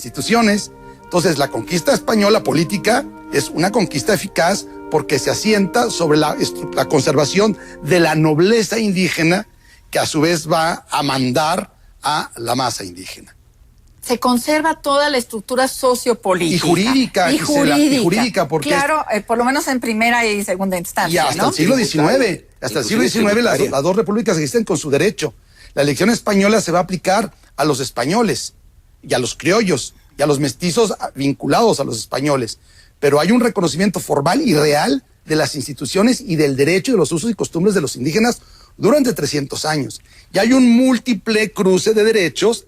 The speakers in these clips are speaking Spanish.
instituciones. Entonces, la conquista española política es una conquista eficaz porque se asienta sobre la conservación de la nobleza indígena, que a su vez va a mandar a la masa indígena. Se conserva toda la estructura sociopolítica. Y jurídica, y jurídica, porque claro, por lo menos en primera y segunda instancia. Y hasta ¿no? el siglo XIX. Hasta el siglo XIX las dos repúblicas existen con su derecho. La elección española se va a aplicar a los españoles y a los criollos y a los mestizos vinculados a los españoles. Pero hay un reconocimiento formal y real de las instituciones y del derecho y de los usos y costumbres de los indígenas durante 300 años. Y hay un múltiple cruce de derechos,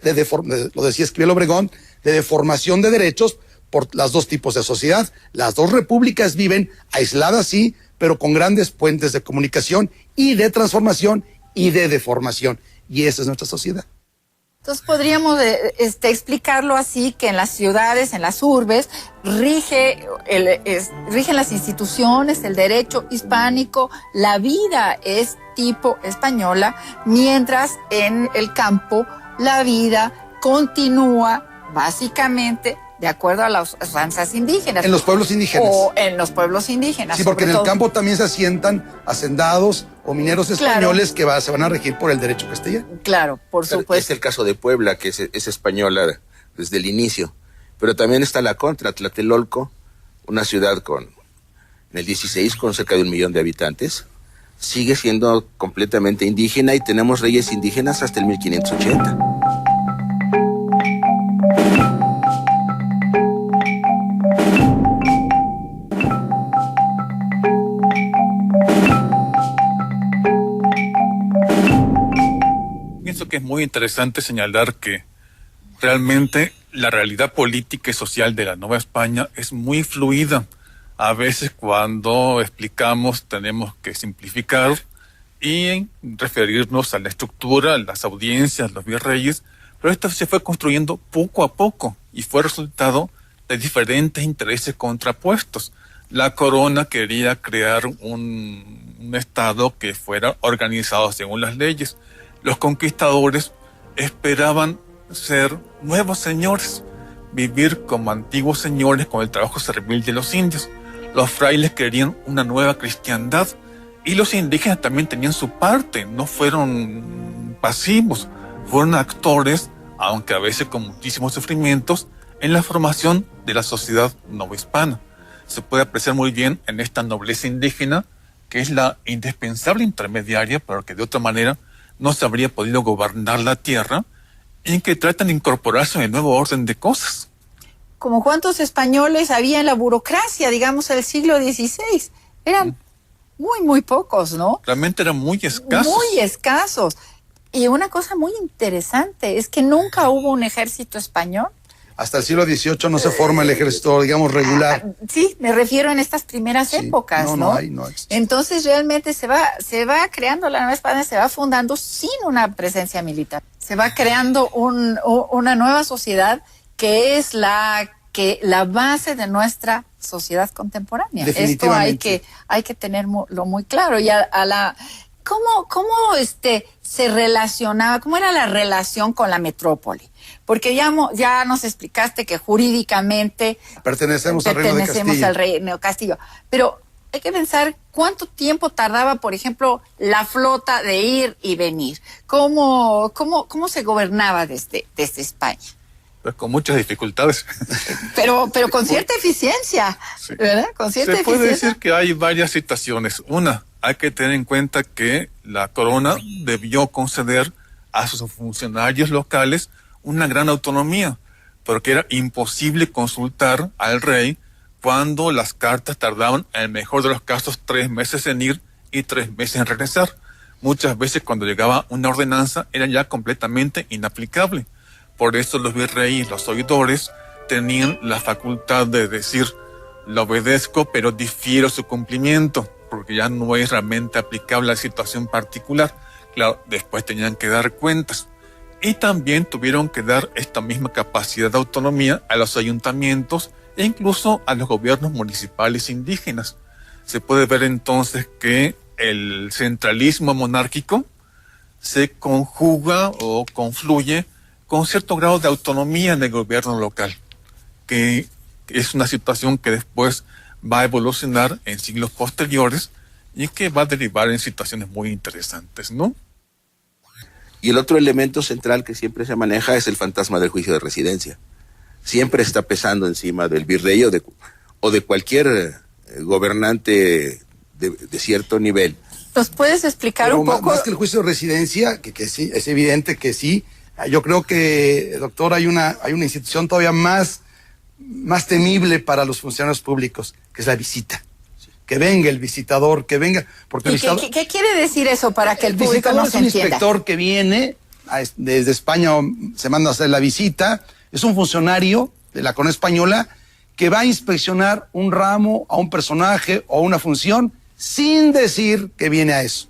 lo decía Esquivel Obregón, de deformación de derechos por los dos tipos de sociedad. Las dos repúblicas viven aisladas, sí, pero con grandes puentes de comunicación y de transformación y de deformación. Y esa es nuestra sociedad. Entonces podríamos explicarlo así, que en las ciudades, en las urbes, rigen las instituciones, el derecho hispánico, la vida es tipo española, mientras en el campo la vida continúa básicamente de acuerdo a las usanzas indígenas. En los pueblos indígenas. O en los pueblos indígenas. Sí, porque en el campo también se asientan hacendados o mineros españoles, claro, que se van a regir por el derecho castellano. Claro, por supuesto. Es el caso de Puebla, que es española desde el inicio. Pero también está la contra, Tlatelolco, una ciudad en el 16 con cerca de 1 millón de habitantes. Sigue siendo completamente indígena y tenemos reyes indígenas hasta el 1580. Pienso que es muy interesante señalar que realmente la realidad política y social de la Nueva España es muy fluida. A veces cuando explicamos tenemos que simplificar y referirnos a la estructura, a las audiencias, los virreyes, pero esto se fue construyendo poco a poco y fue resultado de diferentes intereses contrapuestos. La corona quería crear un estado que fuera organizado según las leyes. Los conquistadores esperaban ser nuevos señores, vivir como antiguos señores con el trabajo servil de los indios. Los frailes querían una nueva cristiandad y los indígenas también tenían su parte, no fueron pasivos, fueron actores, aunque a veces con muchísimos sufrimientos, en la formación de la sociedad novohispana. Se puede apreciar muy bien en esta nobleza indígena, que es la indispensable intermediaria, pero que de otra manera no se habría podido gobernar la tierra, y en que tratan de incorporarse en el nuevo orden de cosas. Como cuántos españoles había en la burocracia, digamos, del siglo XVI. Eran muy, muy pocos, ¿no? Realmente eran muy escasos. Muy escasos. Y una cosa muy interesante es que nunca hubo un ejército español. Hasta el siglo XVIII no se forma el ejército, digamos, regular. Sí, me refiero en estas primeras épocas, ¿no? No existe. Entonces realmente se va creando la Nueva España, se va fundando sin una presencia militar. Se va creando una nueva sociedad que es la base de nuestra sociedad contemporánea. Esto hay que tenerlo muy claro. Y ¿cómo se relacionaba, cómo era la relación con la metrópoli? Porque ya nos explicaste que jurídicamente pertenecemos al Reino de Castillo. Pero hay que pensar cuánto tiempo tardaba, por ejemplo, la flota de ir y venir. ¿Cómo se gobernaba desde España? Pues con muchas dificultades. Pero con cierta eficiencia, sí, ¿verdad? Con cierta eficiencia. Se puede decir que hay varias situaciones. Una, hay que tener en cuenta que la corona debió conceder a sus funcionarios locales una gran autonomía, porque era imposible consultar al rey cuando las cartas tardaban, en el mejor de los casos, 3 meses en ir y 3 meses en regresar. Muchas veces cuando llegaba una ordenanza era ya completamente inaplicable. Por eso los virreyes, los oidores, tenían la facultad de decir, lo obedezco, pero difiero su cumplimiento, porque ya no es realmente aplicable a la situación particular. Claro, después tenían que dar cuentas. Y también tuvieron que dar esta misma capacidad de autonomía a los ayuntamientos e incluso a los gobiernos municipales indígenas. Se puede ver entonces que el centralismo monárquico se conjuga o confluye con cierto grado de autonomía en el gobierno local. que es una situación que después va a evolucionar en siglos posteriores y que va a derivar en situaciones muy interesantes, ¿no? Y el otro elemento central que siempre se maneja es el fantasma del juicio de residencia. Siempre está pesando encima del virrey o de cualquier gobernante de cierto nivel. ¿Nos puedes explicar un poco? Más que el juicio de residencia, que sí, es evidente que sí. Yo creo que, doctor, hay una institución todavía más temible para los funcionarios públicos, que es la visita. Que venga el visitador, que venga. Porque ¿Qué quiere decir eso para que el público nos entienda? Es un inspector que viene desde España, se manda a hacer la visita. Es un funcionario de la corona española que va a inspeccionar un ramo, a un personaje o a una función sin decir que viene a eso.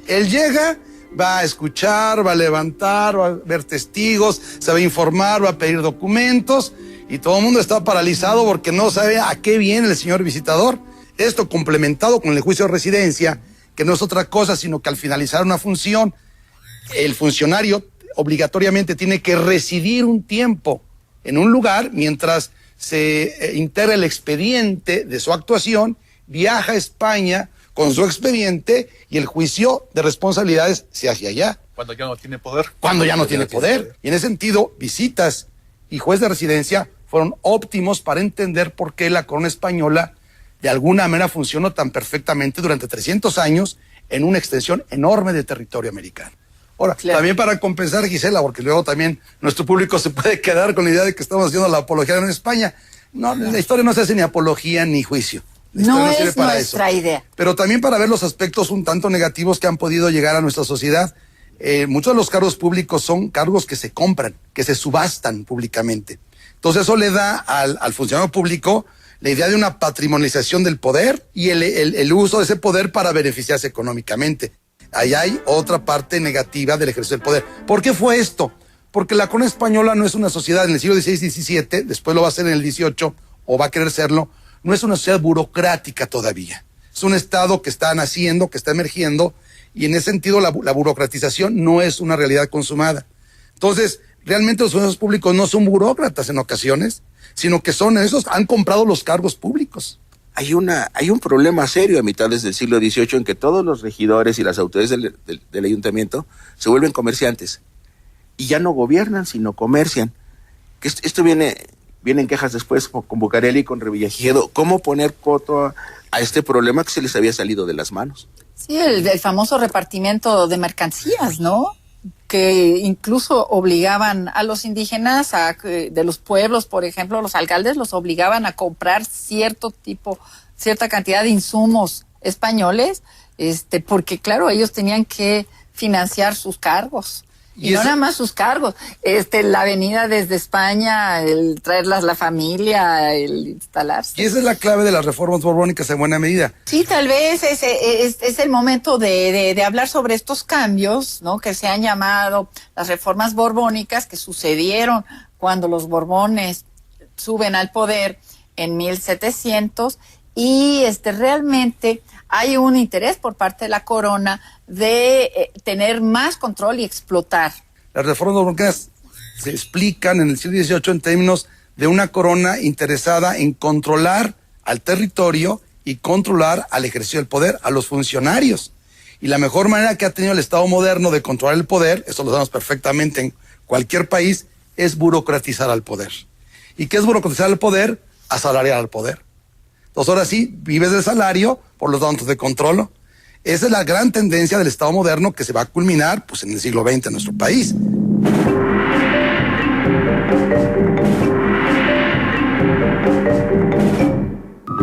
Él llega, va a escuchar, va a levantar, va a ver testigos, se va a informar, va a pedir documentos y todo el mundo está paralizado porque no sabe a qué viene el señor visitador. Esto complementado con el juicio de residencia, que no es otra cosa sino que al finalizar una función, el funcionario obligatoriamente tiene que residir un tiempo en un lugar mientras se integra el expediente de su actuación, viaja a España con su expediente y el juicio de responsabilidades se hace allá. Cuando ya no tiene poder. Cuando ya no tiene poder. Y en ese sentido, visitas y juez de residencia fueron óptimos para entender por qué la corona española de alguna manera funcionó tan perfectamente durante 300 años en una extensión enorme de territorio americano. Ahora, también para compensar, Gisela, porque luego también nuestro público se puede quedar con la idea de que estamos haciendo la apología en España. No, la historia no se hace ni apología ni juicio. No es nuestra idea. Pero también para ver los aspectos un tanto negativos que han podido llegar a nuestra sociedad. Muchos de los cargos públicos son cargos que se compran, que se subastan públicamente. Entonces eso le da al funcionario público la idea de una patrimonialización del poder y el uso de ese poder para beneficiarse económicamente. Ahí hay otra parte negativa del ejercicio del poder. ¿Por qué fue esto? Porque la corona española no es una sociedad en el siglo XVI y XVII, después lo va a ser en el XVIII o va a querer serlo, no es una sociedad burocrática todavía. Es un estado que está naciendo, que está emergiendo, y en ese sentido la burocratización no es una realidad consumada. Entonces, realmente los funcionarios públicos no son burócratas en ocasiones, sino que son esos, han comprado los cargos públicos. Hay un problema serio a mitades del siglo XVIII en que todos los regidores y las autoridades del ayuntamiento se vuelven comerciantes y ya no gobiernan, sino comercian. Que esto viene en quejas después con Bucareli y con Revillagigedo. ¿Cómo poner coto a este problema que se les había salido de las manos? Sí, el famoso repartimiento de mercancías, ¿no? Que incluso obligaban a los indígenas de los pueblos, por ejemplo, los alcaldes los obligaban a comprar cierta cantidad de insumos españoles, porque claro, ellos tenían que financiar sus cargos. Y no nada más sus cargos, la avenida desde España, el traerlas la familia, el instalarse. Y esa es la clave de las reformas borbónicas en buena medida. Sí, tal vez es el momento de hablar sobre estos cambios, ¿no? Que se han llamado las reformas borbónicas, que sucedieron cuando los Borbones suben al poder en 1700 y realmente hay un interés por parte de la corona de tener más control y explotar. Las reformas borbónicas se explican en el siglo XVIII en términos de una corona interesada en controlar al territorio y controlar al ejercicio del poder, a los funcionarios. Y la mejor manera que ha tenido el Estado moderno de controlar el poder, eso lo sabemos perfectamente en cualquier país, es burocratizar al poder. ¿Y qué es burocratizar al poder? Asalariar al poder. Entonces ahora sí, vives del salario, por lo tanto te controlo. Esa es la gran tendencia del Estado moderno que se va a culminar pues, en el siglo XX en nuestro país.